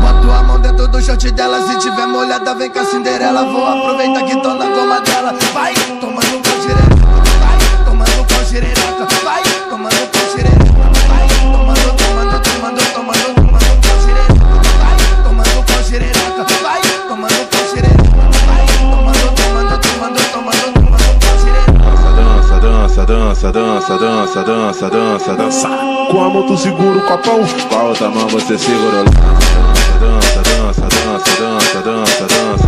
Boto a mão dentro do short dela, se tiver molhada vem com a Cinderela. Vou aproveitar que tô na goma dela. Vai tomando pau xerereca, vai tomando pau xerereca, vai tomando pau xerereca, vai tomando pau xerereca, vai tomando pau xerereca, vai tomando pau xerereca, vai tomando pau xerereca. Dança. Com a mão tu segura o copão, com a outra mão você segura o dança.